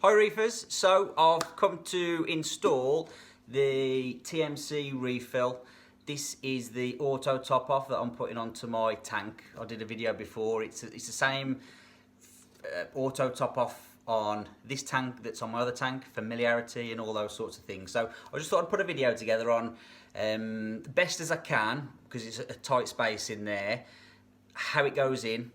Hi reefers, so I've come to install the TMC Reef-fill. This is the auto top off that I'm putting onto my tank. I did a video before, it's the same auto top off on this tank that's on my other tank, familiarity and all those sorts of things. So I just thought I'd put a video together on the best as I can, because it's a tight space in there, how it goes in.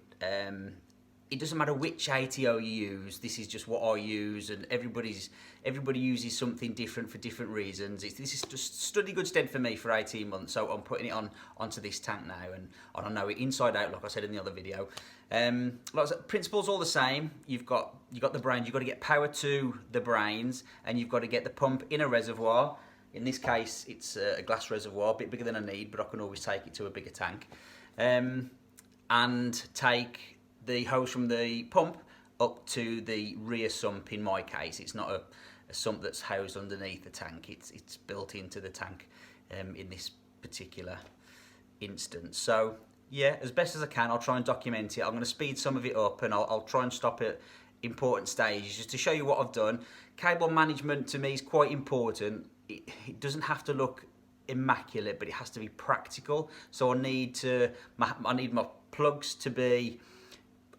It doesn't matter which ATO you use, this is just what I use, and everybody uses something different for different reasons. This is just stood in good stead for me for 18 months, so I'm putting it onto this tank now, and I don't know it inside out, like I said in the other video. Like I said, principle's all the same. You've got the brains, you've got to get power to the brains, and you've got to get the pump in a reservoir. In this case, it's a glass reservoir, a bit bigger than I need, but I can always take it to a bigger tank. And take the hose from the pump up to the rear sump. In my case, it's not a sump that's housed underneath the tank, it's built into the tank in this particular instance. So yeah, as best as I can, I'll try and document it. I'm going to speed some of it up, and I'll try and stop at important stages just to show you what I've done. Cable management to me is quite important. It doesn't have to look immaculate, but it has to be practical. So I need my plugs to be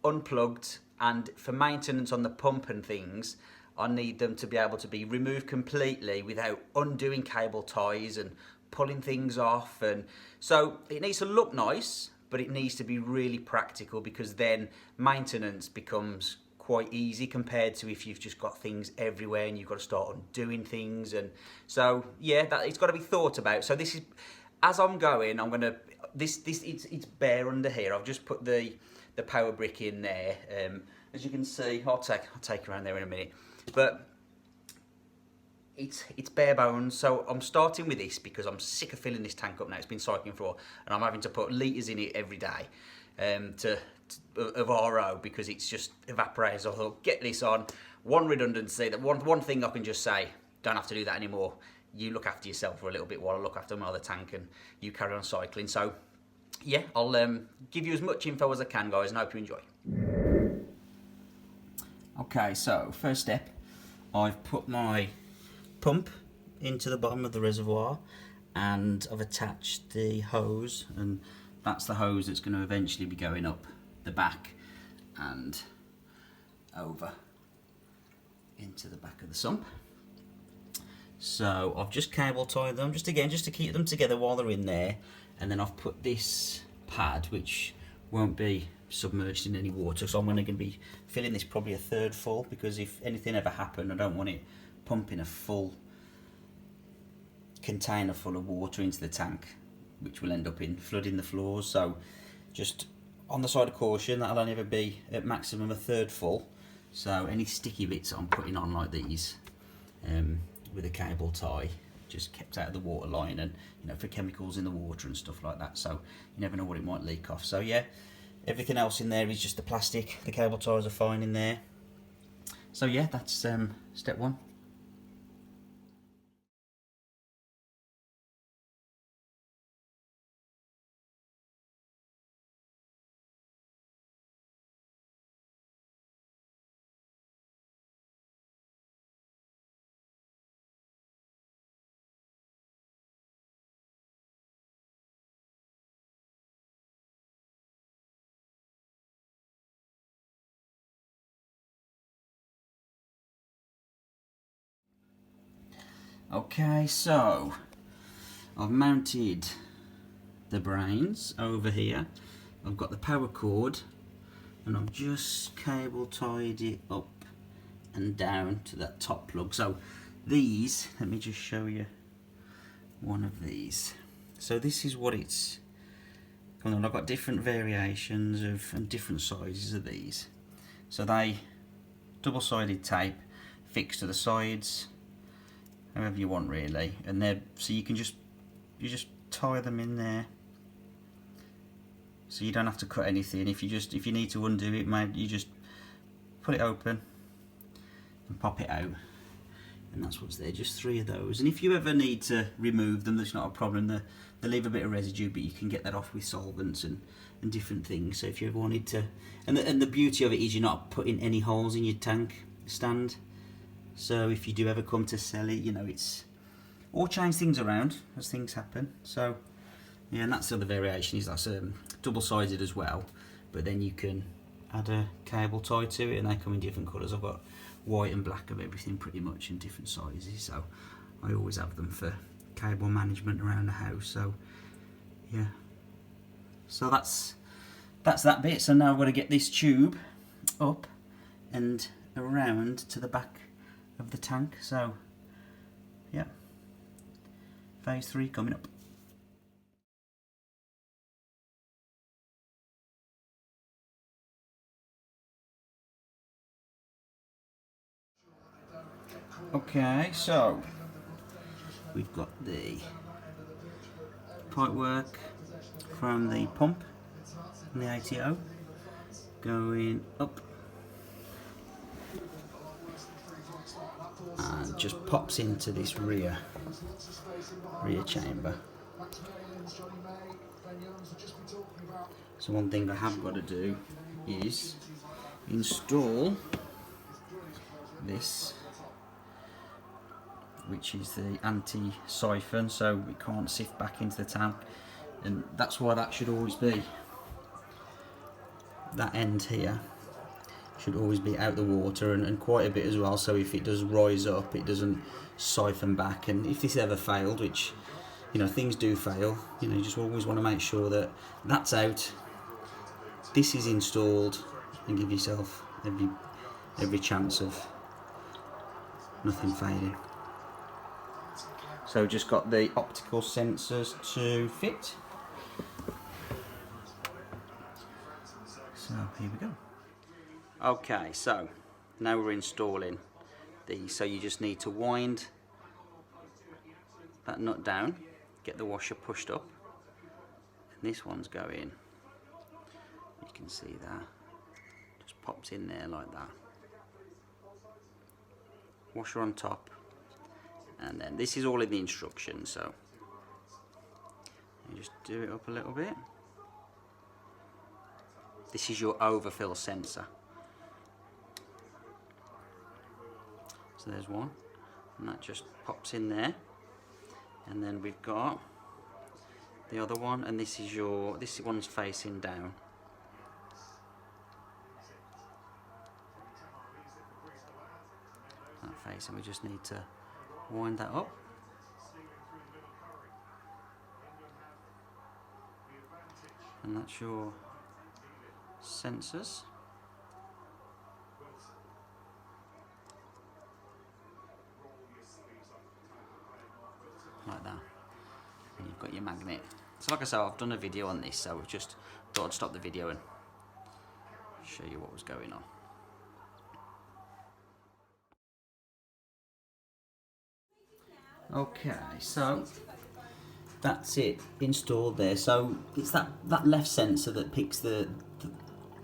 unplugged, and for maintenance on the pump and things, I need them to be able to be removed completely without undoing cable ties and pulling things off. And so it needs to look nice, but it needs to be really practical, because then maintenance becomes quite easy compared to if you've just got things everywhere and you've got to start undoing things. And so yeah, it's got to be thought about. So this is, as I'm going, I'm gonna it's bare under here. I've just put the power brick in there. As you can see, I'll take you around there in a minute, but it's bare bones. So I'm starting with this because I'm sick of filling this tank up now. It's been cycling for a while, and I'm having to put litres in it every day of RO, because it's just evaporates. So I thought, get this on, one redundancy, that one thing I can just say, don't have to do that anymore. You look after yourself for a little bit while I look after my other tank, and you carry on cycling. So yeah, I'll give you as much info as I can, guys, and I hope you enjoy. Okay, so first step, I've put my pump into the bottom of the reservoir, and I've attached the hose, and that's the hose that's going to eventually be going up the back and over into the back of the sump. So I've just cable tied them, just to keep them together while they're in there, and then I've put this pad, which won't be submerged in any water, so I'm going to be filling this probably a third full, because if anything ever happened, I don't want it pumping a full container full of water into the tank, which will end up in flooding the floors. So just on the side of caution, that'll only ever be at maximum a third full. So any sticky bits I'm putting on like these with a cable tie, just kept out of the water line, and for chemicals in the water and stuff like that, so you never know what it might leak off. So yeah, everything else in there is just the plastic. The cable ties are fine in there. So yeah, that's step one. Okay, so I've mounted the brains over here. I've got the power cord, and I've just cable tied it up and down to that top plug. So these, let me just show you one of these. So this is what it's going on. I've got different variations of and different sizes of these. So they double-sided tape fixed to the sides, however you want really, and they're, so you just tie them in there, so you don't have to cut anything. If you need to undo it, you just pull it open and pop it out, and that's what's there. Just 3 of those, and if you ever need to remove them, that's not a problem. They leave a bit of residue, but you can get that off with solvents and different things. So if you ever wanted to, and the beauty of it is you're not putting any holes in your tank stand. So if you do ever come to sell it, you know, it's, or change things around as things happen. So yeah, and that's the other variation, is that's double-sided as well, but then you can add a cable tie to it, and they come in different colours. I've got white and black of everything pretty much in different sizes, so I always have them for cable management around the house. So yeah, so that's that bit. So now I've got to get this tube up and around to the back of the tank. So yeah, phase 3 coming up. Okay, so we've got the pipe work from the pump and the ATO going up, and just pops into this rear chamber. So one thing I have got to do is install this, which is the anti-siphon, so it can't sift back into the tank, and that's why that should always be, that end here should always be out the water, and quite a bit as well, so if it does rise up it doesn't siphon back. And if this ever failed, which, you know, things do fail, you know, you just always want to make sure that that's out, this is installed, and give yourself every chance of nothing failing. So just got the optical sensors to fit. So here we go. Okay, so now we're installing these. So you just need to wind that nut down, get the washer pushed up, and this one's going, you can see that, just pops in there like that. Washer on top, and then this is all in the instructions, so you just do it up a little bit. This is your overfill sensor. So there's one, and that just pops in there, and then we've got the other one, and this one's facing down. That face, and we just need to wind that up. And that's your sensors. Like that. And you've got your magnet. So like I said, I've done a video on this, so I've just thought I'd stop the video and show you what was going on. Okay, so that's it installed there. So it's that left sensor that picks the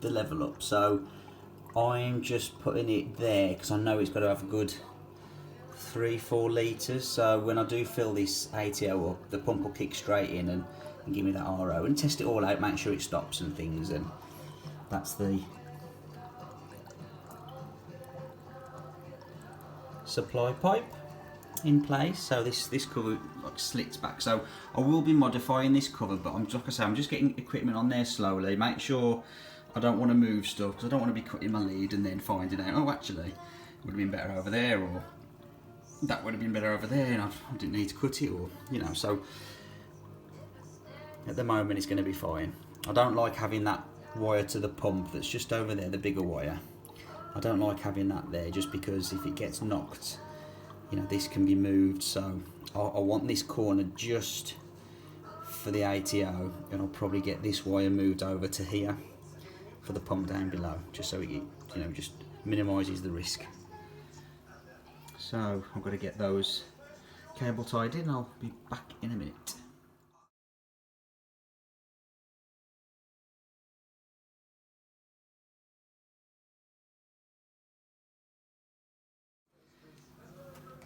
level up. So I'm just putting it there because I know it's got to have a good 3-4 litres. So when I do fill this ATO up, the pump will kick straight in and give me that RO, and test it all out, make sure it stops and things. And that's the supply pipe in place. So this cover like slits back, so I will be modifying this cover, but like I say, I'm just getting equipment on there slowly. Make sure I don't want to move stuff, because I don't want to be cutting my lead and then finding out, oh actually it would have been better over there, or that would have been better over there and I didn't need to cut it, or you know. So at the moment it's going to be fine. I don't like having that wire to the pump that's just over there, the bigger wire. I don't like having that there, just because if it gets knocked, you know, this can be moved. So I want this corner just for the ATO, and I'll probably get this wire moved over to here for the pump down below, just so it, you know, just minimises the risk. So I've got to get those cable tied in. I'll be back in a minute.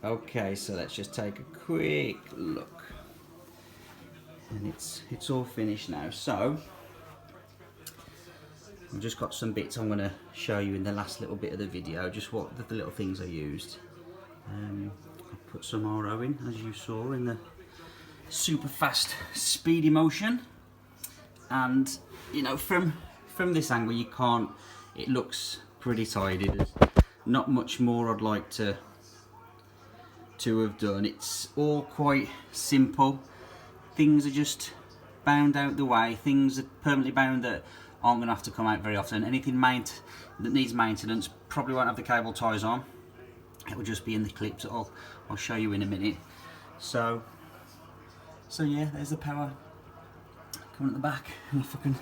Okay, so let's just take a quick look, and it's all finished now. So I've just got some bits I'm going to show you in the last little bit of the video, just what the little things I used. I'll put some RO in, as you saw, in the super fast speedy motion, and you know, from this angle you can't, it looks pretty tidy. There's not much more I'd like to have done. It's all quite simple. Things are just bound out the way, things are permanently bound that aren't going to have to come out very often. Anything that needs maintenance probably won't have the cable ties on, it will just be in the clips that I'll show you in a minute. So yeah, there's the power coming at the back, and if I can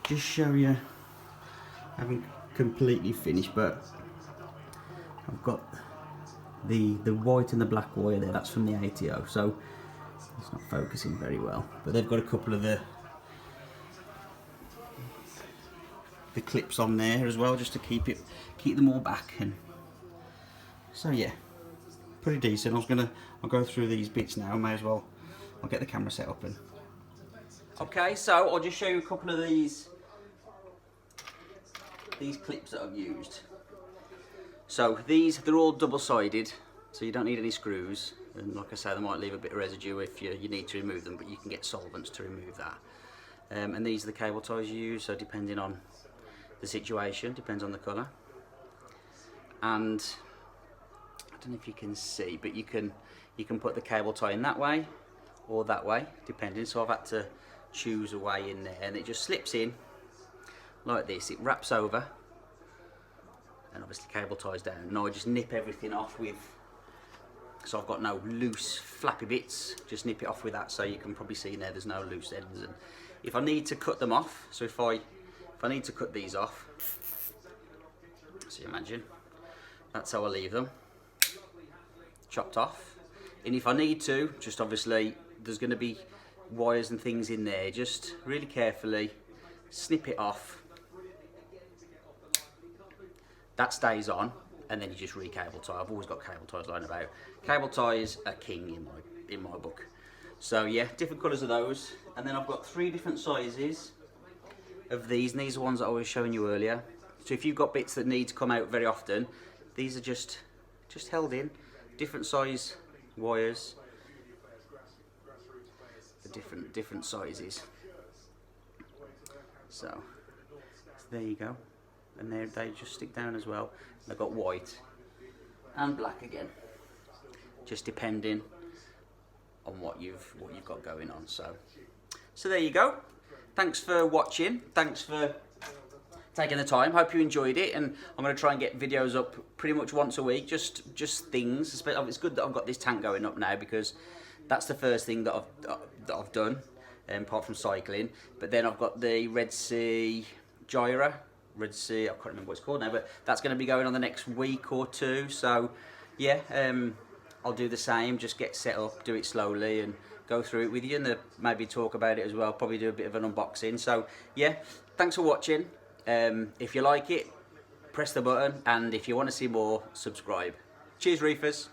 just show you, I haven't completely finished, but I've got the white and the black wire there, that's from the ATO, so it's not focusing very well, but they've got a couple of the clips on there as well, just to keep them all back. And so yeah, pretty decent. I'll go through these bits now. May as well, I'll get the camera set up. And okay, so I'll just show you a couple of these clips that I've used. So they're all double-sided, so you don't need any screws, and like I say, they might leave a bit of residue if you need to remove them, but you can get solvents to remove that. And these are the cable ties you use, so depending on the situation, depends on the colour. And I don't know if you can see, but you can put the cable tie in that way or that way, depending. So I've had to choose a way in there, and it just slips in like this. It wraps over, and obviously cable ties down. Now I just nip everything off with, so I've got no loose flappy bits, just nip it off with that, so you can probably see in there's no loose ends. And if I need to cut them off, so if I need to cut these off, so you imagine, that's how I leave them, chopped off. And if I need to, just obviously, there's going to be wires and things in there, just really carefully snip it off. That stays on, and then you just re-cable tie. I've always got cable ties lying about. Cable ties are king in my book. So yeah, different colours of those. And then I've got 3 different sizes of these, and these are ones that I was showing you earlier. So if you've got bits that need to come out very often, these are just held in. Different size wires for different sizes. So there you go. And they just stick down as well. They've got white and black again, just depending on what you've got going on. So there you go. Thanks for watching. Thanks for taking the time. Hope you enjoyed it, and I'm going to try and get videos up pretty much once a week. Just things. It's good that I've got this tank going up now, because that's the first thing that I've done, apart from cycling. But then I've got the Red Sea gyro. Red Sea, I can't remember what it's called now, but that's going to be going on the next week or 2. So yeah, I'll do the same, just get set up, do it slowly, and go through it with you, and maybe talk about it as well, probably do a bit of an unboxing. So yeah, thanks for watching. If you like it, press the button, and if you want to see more, subscribe. Cheers, reefers.